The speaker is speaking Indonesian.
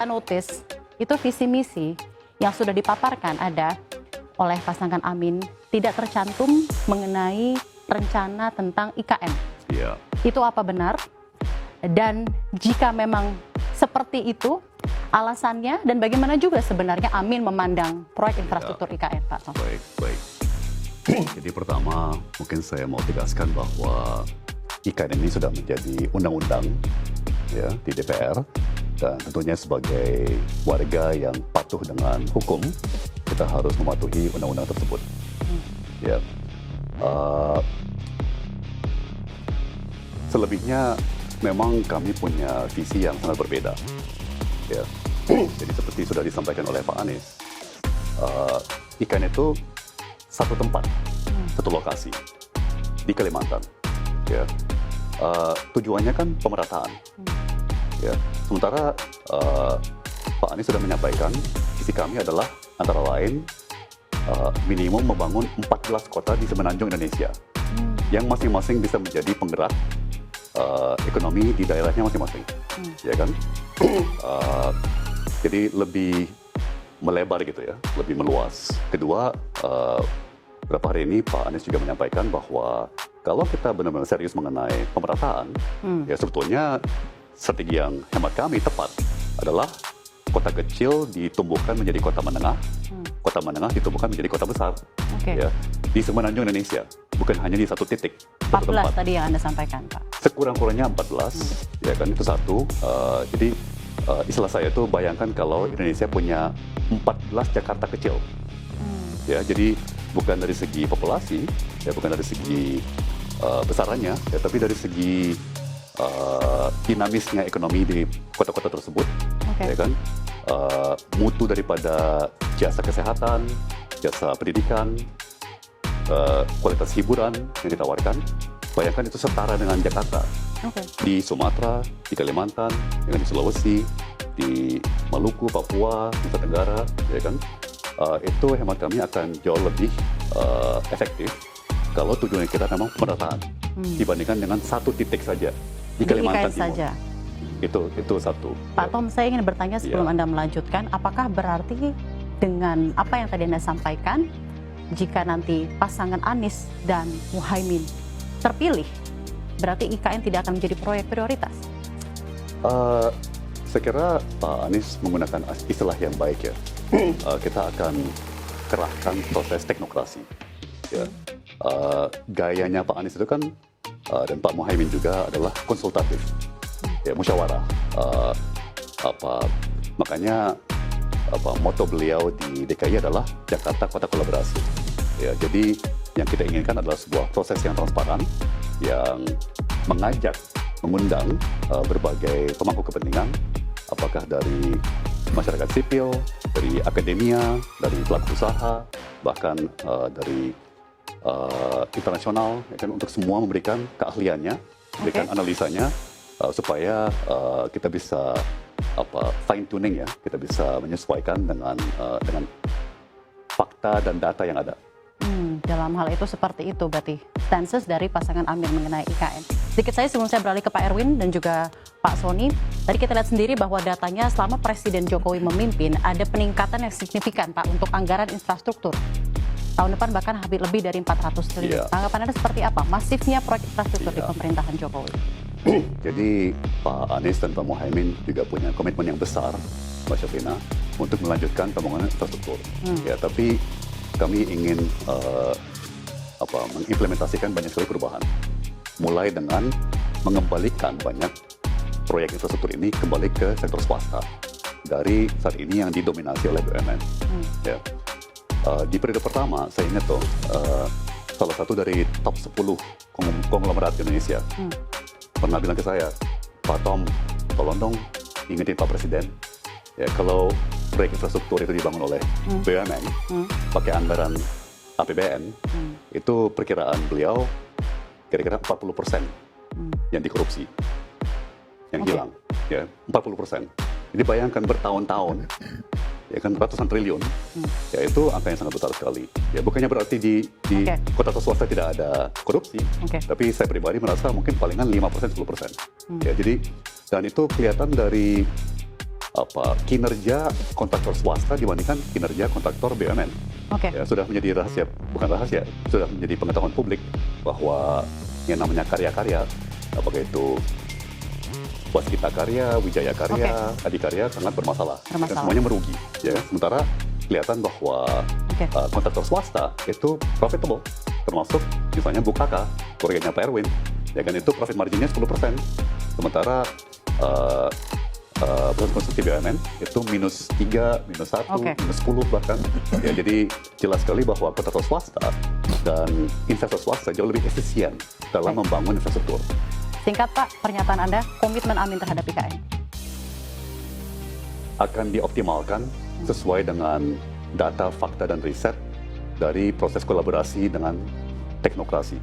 notice itu visi misi yang sudah dipaparkan ada oleh pasangan Amin tidak tercantum mengenai rencana tentang IKN. Iya. Itu apa benar? Dan jika memang seperti itu alasannya dan bagaimana juga sebenarnya Amin memandang proyek infrastruktur IKN, Pak Tom? Baik. Jadi pertama mungkin saya mau tegaskan bahwa IKN ini sudah menjadi undang-undang ya di DPR, dan tentunya sebagai warga yang patuh dengan hukum kita harus mematuhi undang-undang tersebut. Ya. Selebihnya memang kami punya visi yang sangat berbeda. Ya. Jadi seperti sudah disampaikan oleh Pak Anies, IKN itu satu tempat, satu lokasi di Kalimantan. Ya. Tujuannya kan pemerataan. Ya. Sementara Pak Anies sudah menyampaikan visi kami adalah antara lain minimum membangun 14 kota di semenanjung Indonesia yang masing-masing bisa menjadi penggerak ekonomi di daerahnya masing-masing, ya kan? Jadi lebih melebar gitu ya, lebih meluas. Kedua, beberapa hari ini Pak Anies juga menyampaikan bahwa kalau kita benar-benar serius mengenai pemerataan, ya sebetulnya strategi yang hemat kami tepat adalah kota kecil ditumbuhkan menjadi kota menengah, kota menengah ditumbuhkan menjadi kota besar, ya, di semenanjung Indonesia, bukan hanya di satu titik. 14 tadi yang Anda sampaikan, Pak. Sekurang-kurangnya 14, ya kan, itu satu. Jadi istilah saya itu bayangkan kalau Indonesia punya 14 Jakarta kecil, ya, jadi bukan dari segi populasi, ya, bukan dari segi besarannya, ya, tapi dari segi dinamisnya ekonomi di kota-kota tersebut, ya kan, mutu daripada jasa kesehatan, jasa pendidikan, kualitas hiburan yang ditawarkan, bayangkan itu setara dengan Jakarta. Di Sumatera, di Kalimantan, di Sulawesi, di Maluku, Papua, Nusa Tenggara, ya kan, itu hemat kami akan jauh lebih efektif kalau tujuan kita memang pemerataan dibandingkan dengan satu titik saja di Kalimantan Timur. Saja. Itu satu. Pak Tom, saya ingin bertanya sebelum Anda melanjutkan, apakah berarti dengan apa yang tadi Anda sampaikan, jika nanti pasangan Anies dan Muhaimin terpilih, berarti IKN tidak akan menjadi proyek prioritas? Saya kira Pak Anies menggunakan istilah yang baik ya. Kita akan kerahkan proses teknokrasi. Ya. Gayanya Pak Anies itu kan dan Pak Muhaimin juga adalah konsultatif, ya, musyawarah. Makanya moto beliau di DKI adalah Jakarta Kota Kolaborasi. Ya, jadi yang kita inginkan adalah sebuah proses yang transparan, yang mengundang berbagai pemangku kepentingan, apakah dari masyarakat sipil, dari akademia, dari pelaku usaha, bahkan dari internasional, ya kan, untuk semua memberikan keahliannya, memberikan analisanya, supaya kita bisa fine tuning ya, kita bisa menyesuaikan dengan fakta dan data yang ada. Dalam hal itu seperti itu berarti stances dari pasangan Amin mengenai IKN. Sedikit saya sebelum saya beralih ke Pak Erwin dan juga Pak Sony, tadi kita lihat sendiri bahwa datanya selama Presiden Jokowi memimpin ada peningkatan yang signifikan, Pak, untuk anggaran infrastruktur. Tahun depan bahkan hampir lebih dari 400 triliun. Tanggapan Anda seperti apa? Masifnya proyek infrastruktur di pemerintahan Jokowi. Jadi Pak Anies dan Pak Muhaimin juga punya komitmen yang besar, Mbak Syafrina, untuk melanjutkan pembangunan infrastruktur. Ya, tapi kami ingin mengimplementasikan banyak sekali perubahan. Mulai dengan mengembalikan banyak proyek infrastruktur ini kembali ke sektor swasta. Dari saat ini yang didominasi oleh BUMN. Ya. Di periode pertama, saya ingat tuh, salah satu dari top 10 konglomerat Indonesia pernah bilang ke saya, Pak Tom, tolong dong ingetin Pak Presiden, ya, kalau proyek infrastruktur itu dibangun oleh BUMN, pakai anggaran APBN, itu perkiraan beliau kira-kira 40% yang dikorupsi, yang hilang, ya, 40%. Jadi bayangkan bertahun-tahun, ya kan, ratusan triliun, ya, itu angka yang sangat besar sekali. Ya, bukannya berarti di kota atau swasta tidak ada korupsi, tapi saya pribadi merasa mungkin palingan 5%, 10%. Ya, jadi, dan itu kelihatan dari kinerja kontraktor swasta dibandingkan kinerja kontraktor BUMN. Oke. Ya, sudah menjadi rahasia, bukan rahasia, sudah menjadi pengetahuan publik bahwa yang namanya karya-karya, apakah itu Waskita Karya, Wijaya Karya, Adikarya sangat bermasalah. Dan semuanya merugi. Ya. Sementara kelihatan bahwa kontraktor swasta itu profitable, termasuk misalnya Bukaka, keluarganya Pak Erwin, ya kan itu profit marginnya 10%. Sementara proses konstruksi BUMN itu -3, -1, -10 bahkan. Ya, jadi jelas sekali bahwa kontraktor swasta dan investor swasta jauh lebih efisien dalam membangun infrastruktur. Singkat Pak, pernyataan Anda, komitmen Amin terhadap IKN? Akan dioptimalkan sesuai dengan data, fakta, dan riset dari proses kolaborasi dengan teknokrasi.